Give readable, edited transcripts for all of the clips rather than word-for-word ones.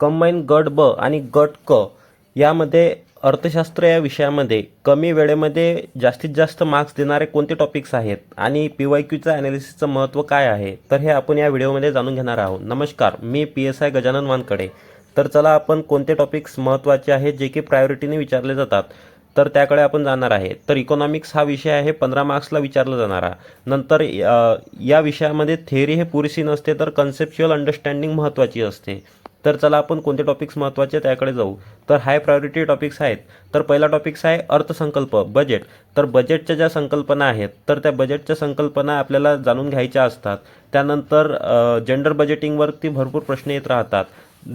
Combine गट ब आणि गट क यामध्ये अर्थशास्त्र या विषयामध्ये कमी वेळेमध्ये जास्तीत जास्त मार्क्स देणारे कोणते टॉपिक्स आहेत आणि PYQचं ॲनालिसिसचं महत्त्व काय आहे, तर हे आपण या व्हिडिओमध्ये जाणून घेणार आहोत. नमस्कार, मी PSI गजानन वानकडे. तर चला आपण कोणते टॉपिक्स महत्त्वाचे आहेत जे की प्रायोरिटीने विचारले जातात तर त्याकडे आपण जाणार आहे. तर इकॉनॉमिक्स हा विषय आहे 15 मार्क्सला विचारला जाणारा. नंतर या विषयामध्ये थेअरी हे पुरेशी नसते तर कन्सेप्च्युअल अंडरस्टँडिंग महत्त्वाची असते. तर चला आपण कोणते टॉपिक्स महत्त्वाचे त्याकडे जाऊ. तर हाय प्रायोरिटी टॉपिक्स आहेत. तर पहिला टॉपिक्स आहे अर्थसंकल्प, बजेट. तर बजेटच्या ज्या संकल्पना आहेत तर त्या बजेटच्या संकल्पना आपल्याला जाणून घ्यायच्या असतात. त्यानंतर जेंडर बजेटिंगवरती भरपूर प्रश्न येत राहतात.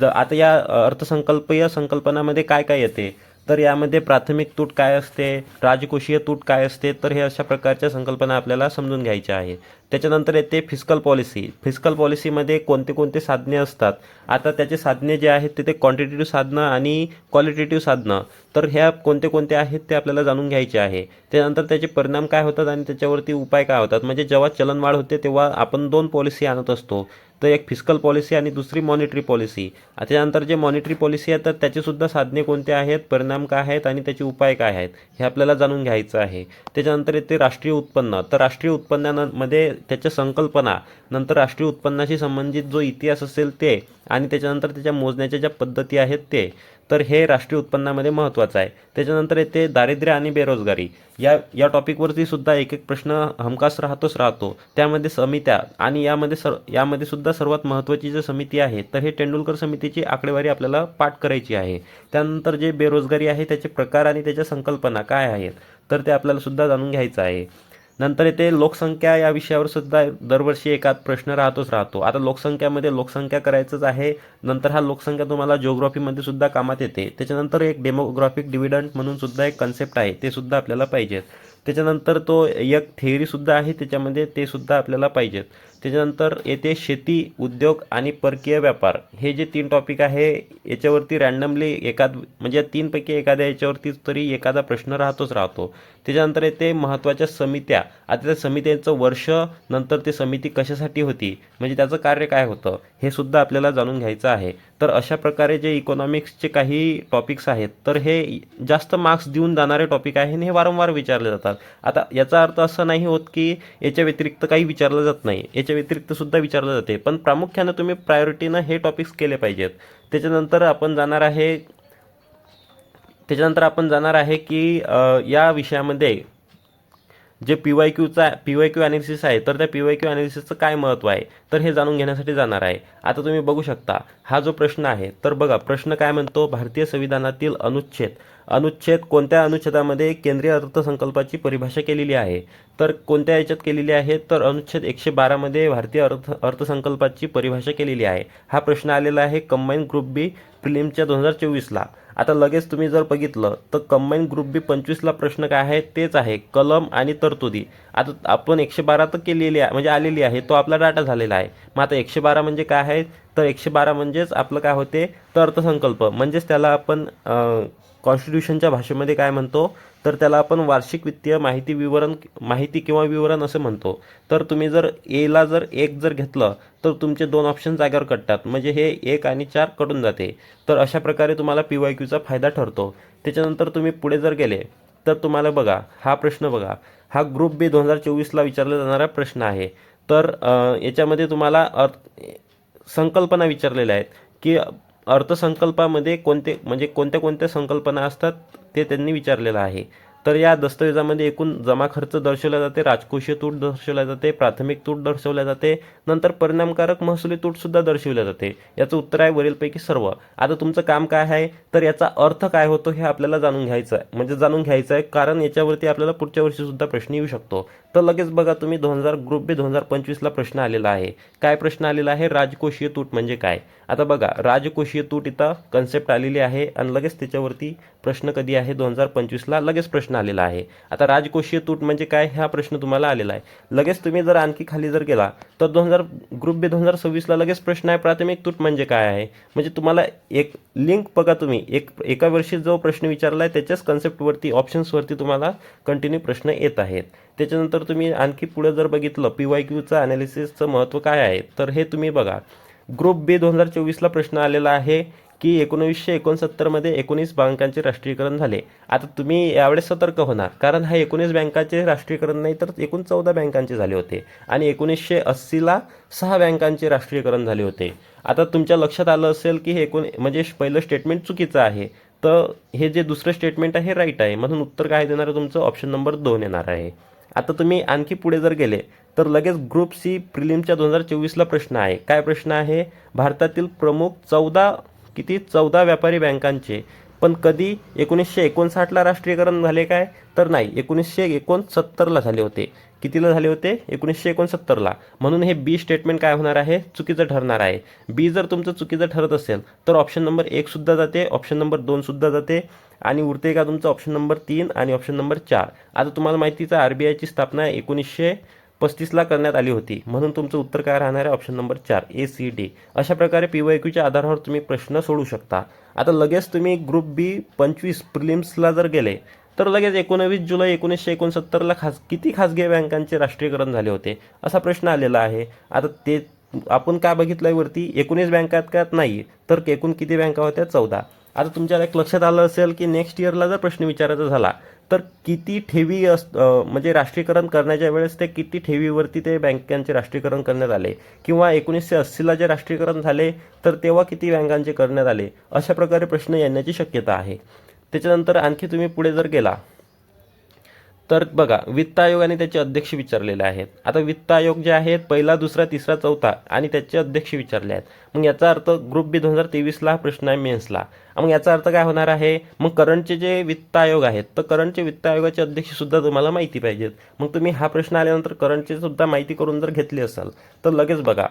आता या अर्थसंकल्पीय संकल्पनामध्ये काय काय येते, तर यामध्ये प्राथमिक तूट काय असते, राजकोषीय तूट काय असते, तर हे अशा प्रकारच्या संकल्पना आपल्याला समजून घ्यायच्या आहे. त्याच्यानंतर येते फिस्कल पॉलिसी. फिस्कल पॉलिसीमध्ये कोणते कोणते साधने असतात. आता त्याचे साधने जे आहेत ते क्वांटिटेटिव्ह साधनं आणि क्वालिटेटिव्ह साधनं, तर ह्या कोणते कोणते आहेत ते आपल्याला जाणून घ्यायचे आहे. त्यानंतर त्याचे परिणाम काय होतात आणि त्याच्यावरती उपाय काय होतात. म्हणजे जेव्हा चलनवाढ होते तेव्हा आपण दोन पॉलिसी आणत असतो, तर एक फिस्कल पॉलिसी आणि दुसरी मॉनिटरी पॉलिसी. त्याच्यानंतर जे मॉनिटरी पॉलिसी आहे तर त्याचेसुद्धा साधने कोणते आहेत, परिणाम काय आहेत आणि त्याचे उपाय काय आहेत हे आपल्याला जाणून घ्यायचं आहे. त्याच्यानंतर येते राष्ट्रीय उत्पन्न. तर राष्ट्रीय उत्पन्नामध्ये त्याच्या संकल्पना, नंतर राष्ट्रीय उत्पन्नाशी संबंधित जो इतिहास असेल ते, आणि त्याच्यानंतर त्याच्या मोजण्याच्या ज्या पद्धती आहेत ते, तर हे राष्ट्रीय उत्पन्नामध्ये महत्त्वाचं आहे. त्याच्यानंतर येते दारिद्र्य आणि बेरोजगारी. या टॉपिकवरती सुद्धा एक एक प्रश्न हमखास राहतो. त्यामध्ये समित्या, आणि यामध्ये सुद्धा सर्वात महत्त्वाची जी समिती आहे तर हे तेंडुलकर समितीची आकडेवारी आपल्याला पाठ करायची आहे. त्यानंतर जे बेरोजगारी आहे त्याचे प्रकार आणि त्याच्या संकल्पना काय आहेत तर ते आपल्याला सुद्धा जाणून घ्यायचं आहे. नंतर येते लोकसंख्या. या विषयावर सुद्धा दरवर्षी एखाद प्रश्न राहतो. आता लोकसंख्यामध्ये लोकसंख्या करायचंच आहे. नंतर हा लोकसंख्या तुम्हाला जिओग्राफीमध्ये सुद्धा कामात येते. त्याच्यानंतर एक डेमोग्राफिक डिव्हिडंड म्हणून सुद्धा एक कन्सेप्ट आहे, ते सुद्धा आपल्याला पाहिजेत. त्याच्यानंतर तो एक थेअरीसुद्धा आहे त्याच्यामध्ये, ते सुद्धा आपल्याला पाहिजेत. त्याच्यानंतर येते शेती, उद्योग आणि परकीय व्यापार. हे जे 3 टॉपिक आहे याच्यावरती रँडमली म्हणजे 3 पैकी एखाद्या याच्यावरतीच तरी एखादा प्रश्न राहतो. त्याच्यानंतर येते महत्त्वाच्या समित्या. आता त्या समित्यांचं वर्ष, नंतर ते समिती कशासाठी होती, म्हणजे त्याचं कार्य काय होतं, हे सुद्धा आपल्याला जाणून घ्यायचं आहे. तर अशा प्रकारे जे इकॉनॉमिक्सचे काही टॉपिक्स आहेत तर हे जास्त मार्क्स देऊन जाणारे टॉपिक आहे आणि हे वारंवार विचारले जातात. आता याचा अर्थ असा नाही होत की याच्या व्यतिरिक्त काही विचारलं जात नाही, याच्या व्यतिरिक्त सुद्धा विचारलं जाते, पण प्रामुख्यानं तुम्ही प्रायोरिटीनं हे टॉपिक्स केले पाहिजेत. त्याच्यानंतर आपण जाणार आहे की या विषयामध्ये जे PYQ ॲनालिसिस आहे तर त्या PYQ ॲनालिसिसचं काय महत्त्व आहे तर हे जाणून घेण्यासाठी जाणार आहे. आता तुम्ही बघू शकता हा जो प्रश्न आहे तर बघा प्रश्न काय म्हणतो, भारतीय संविधानातील अनुच्छेद कोणत्या अनुच्छेदामध्ये केंद्रीय अर्थसंकल्पाची परिभाषा केलेली आहे. तर कोणत्या याच्यात केलेली आहे, तर अनुच्छेद 112 मध्ये भारतीय अर्थसंकल्पाची परिभाषा केलेली आहे. हा प्रश्न आलेला आहे कंबाईन ग्रुप बी प्रिलिमच्या 2024ला. आता लगेच तुम्ही जर बघितलं तर कंबाईन ग्रुप बी 25ला प्रश्न काय आहे, तेच आहे कलम आणि तरतुदी. आता आपण 112 तर केलेली आहे, म्हणजे आलेली आहे, तो आपला डाटा झालेला आहे. मग आता 112 म्हणजे काय आहे, तर 112 म्हणजेच आपलं काय होते, तर अर्थसंकल्प. म्हणजेच त्याला आपण कॉन्स्टिट्यूशनच्या भाषेमध्ये काय म्हणतो, तर त्याला आपण वार्षिक वित्तीय माहिती किंवा विवरण असं म्हणतो. तर तुम्ही जर एला जर 1 जर घेतलं तर तुमचे 2 ऑप्शन जागेवर कटतात, म्हणजे हे 1 आणि 4 कटून जाते. तर अशा प्रकारे तुम्हाला PYQचा फायदा ठरतो. त्याच्यानंतर तुम्ही पुढे जर गेले तर तुम्हाला बघा हा प्रश्न बघा, हा ग्रुप बी 2024ला विचारला जाणारा प्रश्न आहे. तर याच्यामध्ये तुम्हाला संकल्पना विचारलेल्या आहेत की अर्थसंकल्पामध्ये कोणत्या कोणत्या संकल्पना असतात ते त्यांनी विचारलेलं आहे. तर या दस्तऐवजामध्ये एकूण जमा खर्च दर्शवला जाते, राजकोषीय तूट दर्शवल्या जाते, प्राथमिक तूट दर्शवल्या जाते, नंतर परिणामकारक महसुली तूटसुद्धा दर्शवल्या जाते. याचं उत्तर आहे वरीलपैकी सर्व. आता तुमचं काम काय आहे, तर याचा अर्थ काय होतो हे आपल्याला जाणून घ्यायचं आहे, कारण याच्यावरती आपल्याला पुढच्या वर्षीसुद्धा प्रश्न येऊ शकतो. तर लगेच बघा तुम्ही ग्रुप बी 2025ला प्रश्न आलेला आहे. काय प्रश्न आलेला आहे, राजकोषीय तूट म्हणजे काय. आता बघा राजकोषीय तूट इथं कन्सेप्ट आलेली आहे आणि लगेच त्याच्यावरती प्रश्न कधी आहे, 2025ला लगेच प्रश्न आलेला आहे. आता राजकोषीय तूट म्हणजे काय हा प्रश्न तुम्हाला आलेला आहे. लगेच तुम्ही जर आणखी खाली जर गेला तर ग्रुप बी 2026ला लगेच प्रश्न आहे, प्राथमिक तूट म्हणजे काय आहे. म्हणजे तुम्हाला एक लिंक बघा, तुम्ही एका वर्षी जो प्रश्न विचारला आहे त्याच्याच कन्सेप्टवरती ऑप्शन्सवरती तुम्हाला कंटिन्यू प्रश्न येत आहेत. त्याच्यानंतर तुम्ही आणखी पुढे जर बघितलं PYQचं ॲनालिसिसचं महत्त्व काय आहे, तर हे तुम्ही बघा ग्रुप बी 2024ला प्रश्न आलेला आहे की 1969मध्ये 19 बँकांचे राष्ट्रीयकरण झाले. आता तुम्ही यावेळेस सतर्क होणार, कारण हा 19 बँकांचे राष्ट्रीयकरण नाही तर एकूण 14 बँकांचे झाले होते आणि 1980ला 6 बँकांचे राष्ट्रीयकरण झाले होते. आता तुमच्या लक्षात आलं असेल की हे म्हणजे पहिलं स्टेटमेंट चुकीचं आहे, तर हे जे दुसरं स्टेटमेंट आहे हे राईट आहे, म्हणून उत्तर काय देणार आहे तुमचं? ऑप्शन नंबर 2 येणार आहे. आता तुम्ही आणखी पुढे जर गेले तर लगेच ग्रुप सी प्रिलिमच्या 2024ला प्रश्न आहे. काय प्रश्न आहे? भारतातील प्रमुख 14 व्यापारी बँकांचे पण कधी 1959ला राष्ट्रीयकरण झाले काय? तर नाही, 1969ला झाले होते. कितीला झाले होते? 1969ला. म्हणून हे बी स्टेटमेंट काय होणार आहे? चुकीचं ठरणार आहे. बी जर तुमचं चुकीचं ठरत असेल तर ऑप्शन नंबर 1 सुद्धा जाते, ऑप्शन नंबर 2 सुद्धा जाते आणि उरते का तुमचं ऑप्शन नंबर 3 आणि ऑप्शन नंबर 4. आता तुम्हाला माहितीच आहे RBIची स्थापना 1935ला करण्यात आली होती, म्हणून तुमचं उत्तर काय राहणार आहे? Option number 4 ACD. अशा प्रकारे PYQच्या आधारावर तुम्ही प्रश्न सोडू शकता. आता लगेच तुम्ही ग्रुप बी 25 प्रिलिम्सला जर गेले तर लगेच 19 जुलै 1969ला किती खाजगी बँकांचे राष्ट्रीयकरण झाले होते असा प्रश्न आलेला आहे. आता ते आपण काय बघितलं आहे वरती? 19 बँकात का नाही, तर एकूण किती बँका होत्या? 14. आता तुमच्या एक लक्षात आलं असेल की नेक्स्ट इयरला जर प्रश्न विचारायचा झाला तर किती ठेवी म्हणजे राष्ट्रीयकरण करण्याच्या वेळेस ते किती ठेवीवरती ते बँकांचे राष्ट्रीयकरण करण्यात आले, किंवा 1980ला जे राष्ट्रीयकरण झाले तर तेव्हा किती बँकांचे करण्यात आले, अशा प्रकारे प्रश्न येण्याची शक्यता आहे. त्याच्यानंतर आणखी तुम्ही पुढे जर गेला तर बघा, वित्त आयोग आणि त्याचे अध्यक्ष विचारलेले आहेत. आता वित्त आयोग जे आहेत पहिला, दुसरा, तिसरा, चौथा आणि त्याचे अध्यक्ष विचारले आहेत. मग याचा अर्थ ग्रुप बी 2023ला हा प्रश्न आहे मेन्सला. मग याचा अर्थ काय होणार आहे? मग करंटचे जे वित्त आयोग आहेत तर करंटचे वित्त आयोगाचे अध्यक्ष सुद्धा तुम्हाला माहिती पाहिजेत. मग तुम्ही हा प्रश्न आल्यानंतर करंटचे सुद्धा माहिती करून जर घेतली असाल तर लगेच बघा,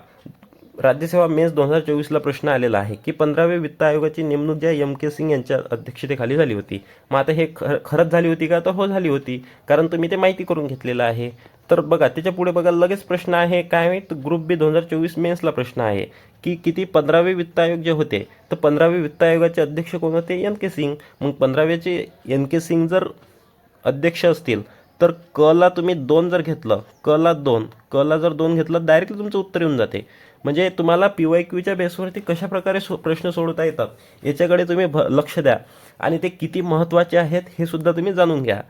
राज्यसेवा मेन्स 2024ला प्रश्न आलेला आहे की 15वे वित्त आयोगाची नेमणूक ज्या MK सिंग यांच्या अध्यक्षतेखाली झाली होती. मग आता हे खरंच झाली होती का? तर हो, झाली होती, कारण तुम्ही ते माहिती करून घेतलेलं आहे. तर बघा, त्याच्या पुढे बघा लगेच प्रश्न आहे काय? ग्रुप बी 2024 मेन्सला प्रश्न आहे की किती 15वे वित्त आयोग जे होते तर 15वे वित्त आयोगाचे अध्यक्ष कोण होते? MK सिंग. मग 15वेचे MK सिंग जर अध्यक्ष असतील तर ला तुम्ही 2 जर घेतलं, ला जर 2 घेतलं डायरेक्टली तुमचं उत्तर येऊन जाते. म्हणजे तुम्हाला PYQच्या बेसवरती कशा प्रकारे प्रश्न सोडवता येतात याच्याकडे तुम्ही लक्ष द्या आणि ते किती महत्त्वाचे आहेत हे सुद्धा तुम्ही जाणून घ्या.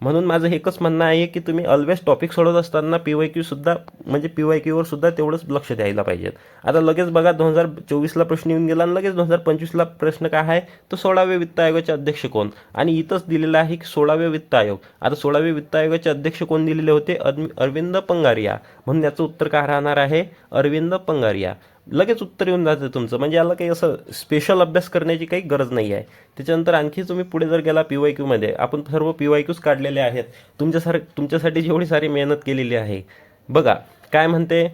म्हणून माझं एकच म्हणणं आहे की तुम्ही ऑलवेज टॉपिक सोडवत असताना PYQ सुद्धा म्हणजे PYQवर सुद्धा तेवढंच लक्ष द्यायला पाहिजेत. आता लगेच बघा 2024ला प्रश्न येऊन गेला आणि लगेच 2025ला प्रश्न काय आहे? तर 16वे वित्त आयोगाचे अध्यक्ष कोण? आणि इथंच दिलेलं आहे की 16वे वित्त आयोग. आता 16वे वित्त आयोगाचे अध्यक्ष कोण दिलेले होते? अरविंद पंगारिया. म्हणून याचं उत्तर काय राहणार आहे? अरविंद पंगारिया. लगेच उत्तर येऊन जातं तुमचं. म्हणजे याला काही असं स्पेशल अभ्यास करण्याची काही गरज नाही आहे. त्याच्यानंतर आणखी तुम्ही पुढे जर गेला PYQमध्ये, आपण सर्व PYQs काढलेले आहेत. तुमच्यासाठी जेवढी सारी मेहनत केलेली आहे. बघा काय म्हणते?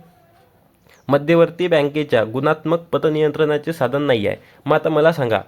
मध्यवर्ती बँकेच्या गुणात्मक पतनियंत्रणाचे साधन नाही आहे. मग आता मला सांगा,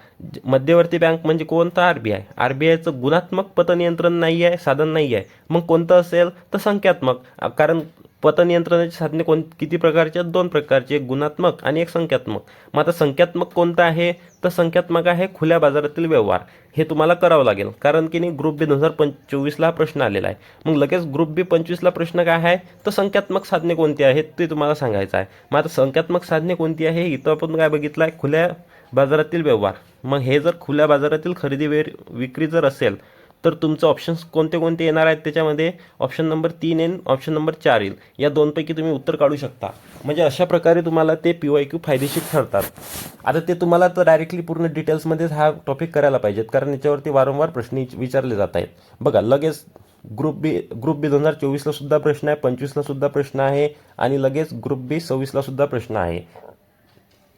मध्यवर्ती बँक म्हणजे कोणता? RBI. RBIचं गुणात्मक पतनियंत्रण नाही आहे, साधन नाही आहे. मग कोणतं असेल? तर संख्यात्मक. कारण पतनियंत्रणाची साधने किती प्रकारचे? 2 प्रकारचे, एक गुणात्मक आणि एक संख्यात्मक. मग आता संख्यात्मक कोणतं आहे? तर संख्यात्मक आहे खुल्या बाजारातील व्यवहार. हे तुम्हाला करावं लागेल, कारण की नाही ग्रुप बी 2024ला हा प्रश्न आलेला आहे. मग लगेच ग्रुप बी 25ला प्रश्न काय आहे? तर संख्यात्मक साधने कोणती आहेत ते तुम्हाला सांगायचं आहे. मग आता संख्यात्मक साधने कोणती आहे? इथं आपण काय बघितलं आहे? खुल्या बाजारातील व्यवहार. मग हे जर खुल्या बाजारातील खरेदी विक्री जर असेल तर तुमचं ऑप्शन्स कोणते कोणते येणार आहेत त्याच्यामध्ये? ऑप्शन नंबर 3 येईल, ऑप्शन नंबर 4 येईल. या दोनपैकी तुम्ही उत्तर काढू शकता. म्हणजे अशा प्रकारे तुम्हाला ते PYQ फायदेशीर ठरतात. आता ते तुम्हाला तर डायरेक्टली पूर्ण डिटेल्समध्येच हा टॉपिक करायला पाहिजेत, कारण याच्यावरती वारंवार प्रश्न विचारले जात आहेत. बघा लगेच ग्रुप बी 2024ला सुद्धा प्रश्न आहे, 25ला सुद्धा प्रश्न आहे आणि लगेच ग्रुप बी 26ला सुद्धा प्रश्न आहे.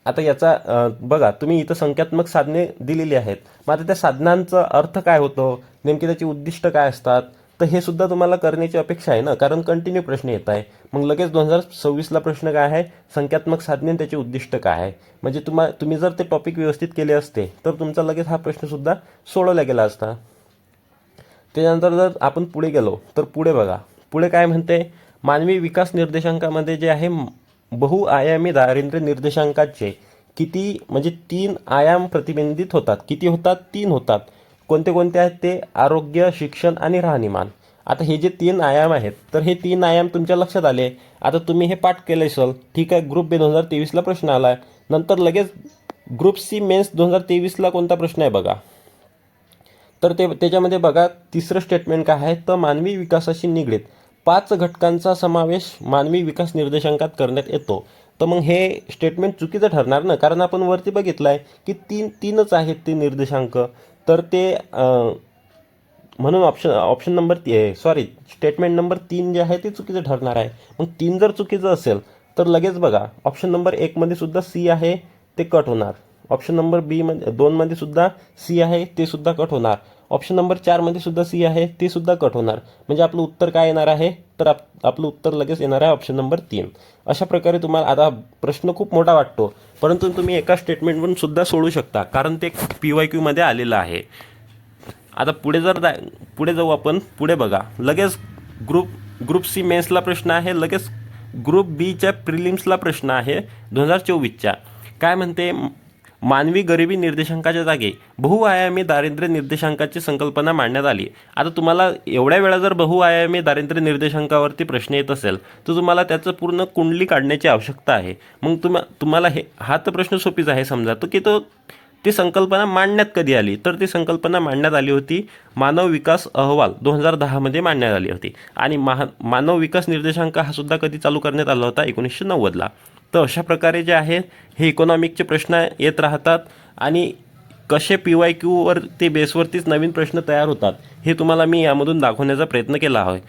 आता याचा बघा, तुम्ही इथं संख्यात्मक साधने दिलेली आहेत. मग आता त्या साधनांचा अर्थ काय होतो? नेमके त्याची उद्दिष्ट काय असतात? तर हे सुद्धा तुम्हाला करण्याची अपेक्षा आहे ना, कारण कंटिन्यू प्रश्न येत आहे. मग लगेच 2026ला प्रश्न काय आहे? संख्यात्मक साधने त्याचे उद्दिष्ट काय आहे? म्हणजे तुम्ही जर ते टॉपिक व्यवस्थित केले असते तर तुमचा लगेच हा प्रश्नसुद्धा सोडवला गेला असता. त्याच्यानंतर जर आपण पुढे गेलो तर पुढे बघा, पुढे काय म्हणते? मानवी विकास निर्देशांकामध्ये जे आहे बहुआयामी दारिद्र्य निर्देशांकाचे किती म्हणजे 3 आयाम प्रतिबंधित होतात. किती होतात? 3 होतात. कोणते कोणते आहेत ते? आरोग्य, शिक्षण आणि राहणीमान. आता हे जे 3 आयाम आहेत तर हे 3 आयाम तुमच्या लक्षात आले. आता तुम्ही हे पाठ केले असेल, ठीक आहे. ग्रुप बी 2023ला प्रश्न आला. नंतर लगेच ग्रुप सी मेन्स 2023ला कोणता प्रश्न आहे बघा. तर त्याच्यामध्ये बघा तिसरं स्टेटमेंट काय आहे, तर मानवी विकासाशी निगडीत 5 घटकांचा समावेश मानवी विकास निर्देशांकात करण्यात येतो. तर मग हे स्टेटमेंट चुकीचं ठरणार ना, कारण आपण वरती बघितलं आहे की तीनच आहेत ते निर्देशांक. तर ते म्हणून ऑप्शन नंबर स्टेटमेंट नंबर 3 जे आहे ते चुकीचं ठरणार आहे. मग 3 जर चुकीचं असेल तर लगेच बघा ऑप्शन नंबर 1 मध्ये सुद्धा सी आहे ते कट होणार. ऑप्शन नंबर 2 मध्ये सुद्धा सी आहे ते सुद्धा कट होणार. ऑप्शन नंबर 4 मध्ये सुद्धा सी आहे ते सुद्धा कट होणार. म्हणजे आपलं उत्तर काय येणार आहे, तर आपलं उत्तर लगेच येणार आहे ऑप्शन नंबर 3. अशा प्रकारे तुम्हाला आता प्रश्न खूप मोठा वाटतो, परंतु तुम्ही एका स्टेटमेंटवरून सुद्धा सोडू शकता, कारण ते PYQ मध्ये आलेलं आहे. आता पुढे जाऊ आपण. पुढे बघा लगेच ग्रुप सी मेन्सला प्रश्न आहे, लगेच ग्रुप बीच्या प्रिलिम्सला प्रश्न आहे 2024च्या. काय म्हणते, मानवी गरिबी निर्देशांकाच्या जागी बहुआयामी दारिद्र्य निर्देशांकाची संकल्पना मांडण्यात आली. आता तुम्हाला एवढ्या वेळा जर बहुआयामी दारिद्र्य निर्देशांकावरती प्रश्न येत असेल तर तुम्हाला त्याचं पूर्ण कुंडली काढण्याची आवश्यकता आहे. मग तुम्हाला हा तर प्रश्न सोपीच आहे. समजा ती संकल्पना मांडण्यात कधी आली, तर ती संकल्पना मांडण्यात आली होती मानव विकास अहवाल 2010मध्ये मांडण्यात आली होती. आणि मानव विकास निर्देशांक हा सुद्धा कधी चालू करण्यात आला होता, 1990ला. तर अशा प्रकारे जे आहे हे इकॉनॉमिकचे प्रश्न येत राहतात आणि कसे PYQ ते बेसवरतीच नवीन प्रश्न तयार होतात हे तुम्हाला मी यामधून दाखवण्याचा प्रयत्न केला आहे.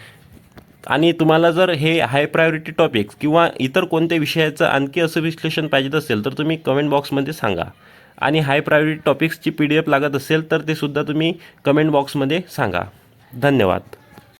आणि तुम्हाला जर हे हाय प्रायोरिटी टॉपिक्स किंवा इतर कोणत्या विषयाचं आणखी असं विश्लेषण पाहिजे असेल तर तुम्ही कमेंट बॉक्समध्ये सांगा. आणि हाय प्रायोरिटी टॉपिक्सची PDF लागत असेल तर ते सुद्धा तुम्ही कमेंट बॉक्समध्ये सांगा. धन्यवाद.